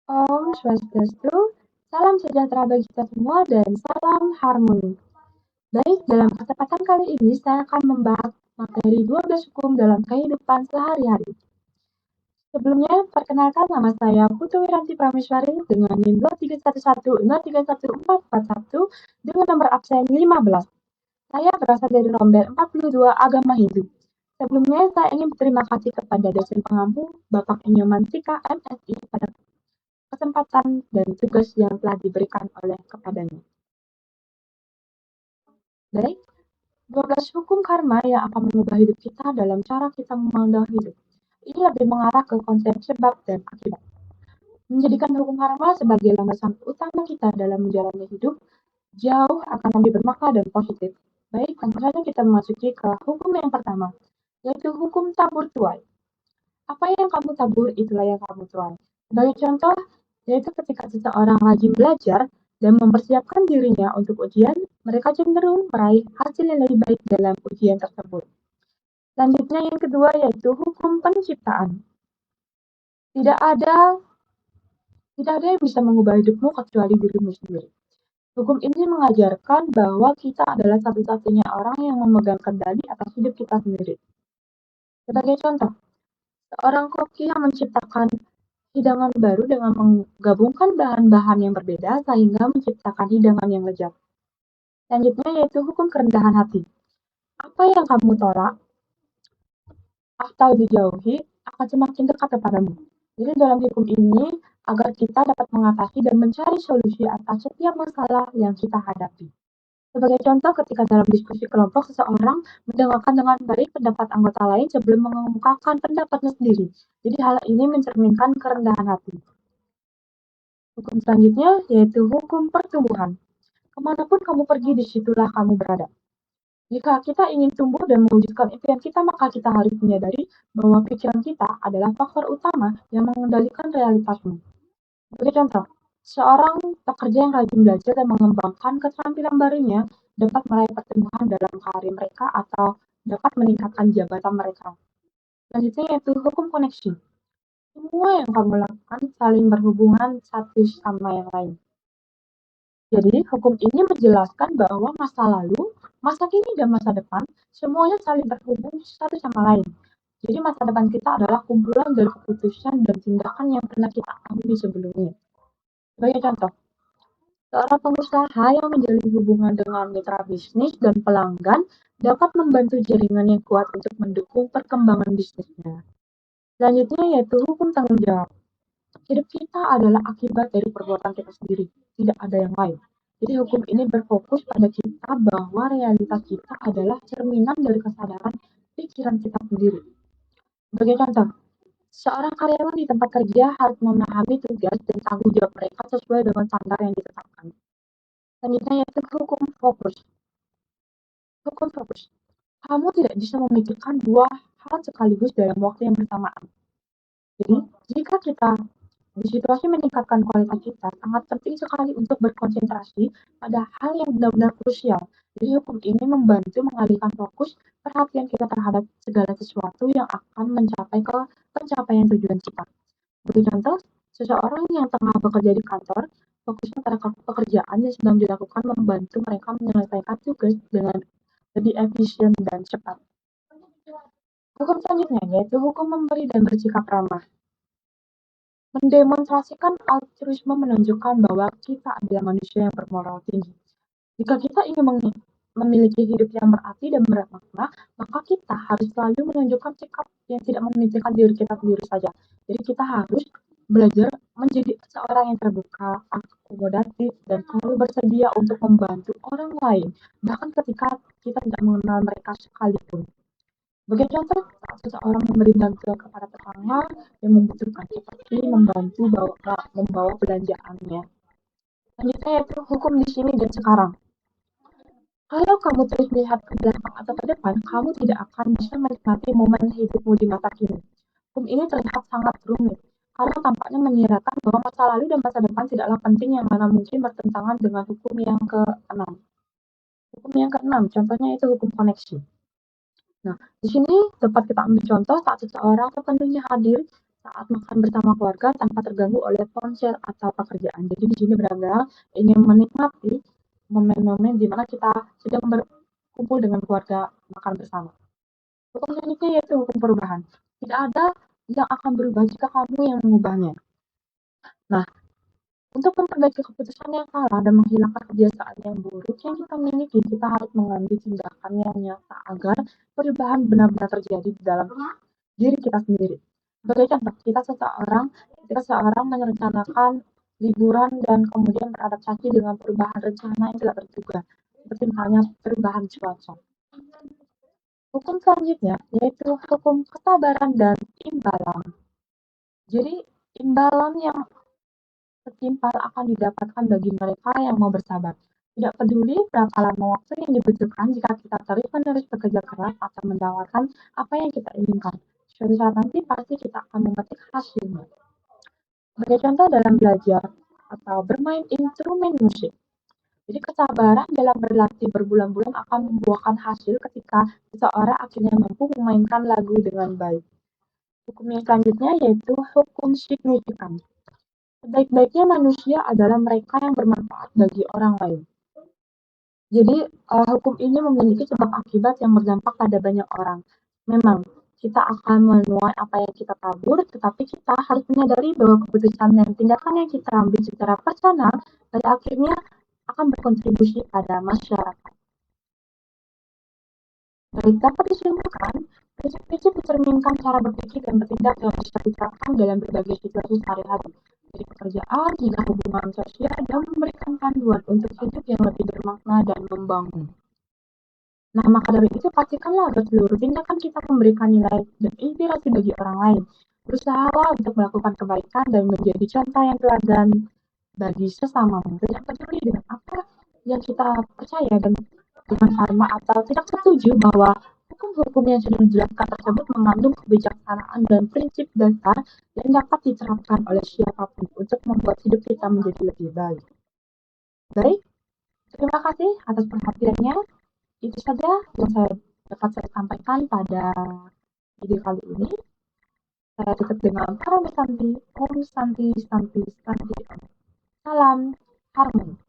Om Swastiastu, salam sejahtera bagi kita semua dan salam harmoni. Baik, dalam kesempatan kali ini saya akan membahas materi 12 hukum dalam kehidupan sehari-hari. Sebelumnya, perkenalkan nama saya Putu Wiranti Prameswari dengan NIM 23110314441 dengan nomor absen 15. Saya berasal dari Rombel 42 Agama Hindu. Sebelumnya, saya ingin berterima kasih kepada dosen pengampu Bapak Inyoman Sika MSI pada kesempatan dan tugas yang telah diberikan oleh kepadanya. Baik, 12 hukum karma yang akan mengubah hidup kita dalam cara kita memandang hidup. Ini lebih mengarah ke konsep sebab dan akibat. Menjadikan hukum karma sebagai landasan utama kita dalam menjalani hidup jauh akan lebih bermakna dan positif. Baik, langsung saja kita memasuki ke hukum yang pertama, yaitu hukum tabur tuai. Apa yang kamu tabur, itulah yang kamu tuai. Sebagai contoh, yaitu ketika seseorang rajin belajar dan mempersiapkan dirinya untuk ujian, mereka cenderung meraih hasil yang lebih baik dalam ujian tersebut. Selanjutnya yang kedua yaitu hukum penciptaan. Tidak ada tidak ada yang bisa mengubah hidupmu kecuali dirimu sendiri. Hukum ini mengajarkan bahwa kita adalah satu-satunya orang yang memegang kendali atas hidup kita sendiri. Sebagai contoh, seorang koki yang menciptakan hidangan baru dengan menggabungkan bahan-bahan yang berbeda sehingga menciptakan hidangan yang lezat. Selanjutnya yaitu hukum kerendahan hati. Apa yang kamu tolak atau dijauhi akan semakin dekat kepadamu. Jadi dalam hukum ini agar kita dapat mengatasi dan mencari solusi atas setiap masalah yang kita hadapi. Sebagai contoh, ketika dalam diskusi kelompok, seseorang mendengarkan dengan baik pendapat anggota lain sebelum mengemukakan pendapatnya sendiri. Jadi hal ini mencerminkan kerendahan hati. Hukum selanjutnya yaitu hukum pertumbuhan. Kemanapun kamu pergi, disitulah kamu berada. Jika kita ingin tumbuh dan mewujudkan impian kita, maka kita harus menyadari bahwa pikiran kita adalah faktor utama yang mengendalikan realitasmu. Sebagai contoh, seorang pekerja yang rajin belajar dan mengembangkan keterampilan barunya dapat meraih pertumbuhan dalam karir mereka atau dapat meningkatkan jabatan mereka. Selanjutnya yaitu hukum koneksi. Semua yang kamu lakukan saling berhubungan satu sama yang lain. Jadi, hukum ini menjelaskan bahwa masa lalu, masa kini, dan masa depan semuanya saling terhubung satu sama lain. Jadi, masa depan kita adalah kumpulan dari keputusan dan tindakan yang pernah kita ambil sebelumnya. Sebagai contoh, seorang pengusaha yang menjalin hubungan dengan mitra bisnis dan pelanggan dapat membantu jaringan yang kuat untuk mendukung perkembangan bisnisnya. Selanjutnya yaitu hukum tanggung jawab. Hidup kita adalah akibat dari perbuatan kita sendiri, tidak ada yang lain. Jadi hukum ini berfokus pada kita bahwa realitas kita adalah cerminan dari kesadaran pikiran kita sendiri. Sebagai contoh, seorang karyawan di tempat kerja harus memahami tugas dan tanggung jawab mereka sesuai dengan standar yang ditetapkan. Selanjutnya yaitu hukum fokus. Hukum fokus. Kamu tidak bisa memikirkan dua hal sekaligus dalam waktu yang bersamaan. Jadi, jika kita di situasi meningkatkan kualitas kita, sangat penting sekali untuk berkonsentrasi pada hal yang benar-benar krusial. Jadi hukum ini membantu mengalihkan fokus perhatian kita terhadap segala sesuatu yang akan mencapai ke pencapaian tujuan kita. Sebagai contoh, seseorang yang tengah bekerja di kantor, fokusnya pada pekerjaan yang sedang dilakukan membantu mereka menyelesaikan tugas dengan lebih efisien dan cepat. Hukum selanjutnya yaitu hukum memberi dan bersikap ramah. Mendemonstrasikan altruisme menunjukkan bahwa kita adalah manusia yang bermoral tinggi. Jika kita ingin memiliki hidup yang berarti dan bermakna, maka kita harus selalu menunjukkan sikap yang tidak memikirkan diri kita sendiri saja. Jadi kita harus belajar menjadi seorang yang terbuka, akomodatif, dan selalu bersedia untuk membantu orang lain, bahkan ketika kita tidak mengenal mereka sekalipun. Sebagai contoh, saat seseorang memberi bantuan kepada tetangga yang membutuhkan, seperti membantu membawa belanjaannya. Selanjutnya yaitu hukum di sini dan sekarang. Kalau kamu terus melihat ke belakang atau ke depan, kamu tidak akan bisa menikmati momen hidupmu di masa kini. Hukum ini terlihat sangat rumit, karena tampaknya menyiratkan bahwa masa lalu dan masa depan tidaklah penting yang mana mungkin bertentangan dengan hukum yang keenam. Hukum yang keenam, contohnya itu hukum koneksi. Nah, di sini dapat kita ambil contoh saat seseorang sepenuhnya hadir saat makan bersama keluarga tanpa terganggu oleh ponsel atau pekerjaan. Jadi di sini benar-benar ingin menikmati momen-momen di mana kita sedang berkumpul dengan keluarga makan bersama. Hukum selanjutnya yaitu hukum perubahan. Tidak ada yang akan berubah jika kamu yang mengubahnya. Nah, untuk memperbaiki keputusan yang salah dan menghilangkan kebiasaan yang buruk yang kita miliki, kita harus mengambil tindakan yang nyata agar perubahan benar-benar terjadi di dalam diri kita sendiri. Sebagai contoh, kita seorang merencanakan liburan dan kemudian beradaptasi dengan perubahan rencana yang tidak terduga, seperti misalnya perubahan cuaca. Hukum selanjutnya yaitu hukum kesabaran dan imbalan. Jadi imbalan yang setimpal akan didapatkan bagi mereka yang mau bersabar. Tidak peduli berapa lama waktu yang dibutuhkan jika kita terus-menerus bekerja keras atau mendapatkan apa yang kita inginkan. Suatu saat nanti pasti kita akan memetik hasilnya. Sebagai contoh dalam belajar atau bermain instrumen musik. Jadi kesabaran dalam berlatih berbulan-bulan akan membuahkan hasil ketika seseorang akhirnya mampu memainkan lagu dengan baik. Hukum yang selanjutnya yaitu hukum signifikan. Sebaik-baiknya manusia adalah mereka yang bermanfaat bagi orang lain. Jadi hukum ini memiliki sebab akibat yang berdampak pada banyak orang. Memang kita akan menuai apa yang kita tabur, tetapi kita harus menyadari bahwa keputusan dan tindakan yang kita ambil secara personal pada akhirnya akan berkontribusi pada masyarakat. Baik, dapat disimpulkan, prinsip-prinsip mencerminkan cara berpikir dan bertindak yang bisa diterapkan dalam berbagai situasi sehari-hari, dari pekerjaan hingga hubungan sosial, dan memberikan panduan untuk hidup yang lebih bermakna dan membangun. Nah, maka dari itu pastikanlah agar seluruh tindakan kita memberikan nilai dan inspirasi bagi orang lain. Berusahalah untuk melakukan kebaikan dan menjadi contoh yang teladan bagi sesamamu. Tidak peduli dengan apa yang kita percaya dan dengan karma atau tidak setuju bahwa hukum-hukum yang sudah dijelaskan tersebut mengandung kebijaksanaan dan prinsip dasar yang dapat diterapkan oleh siapapun untuk membuat hidup kita menjadi lebih baik. Baik, terima kasih atas perhatiannya. Itu saja yang dapat saya sampaikan pada video kali ini. Saya tutup dengan Om Santi, Om Santi, Santi, Santi. Salam harmoni.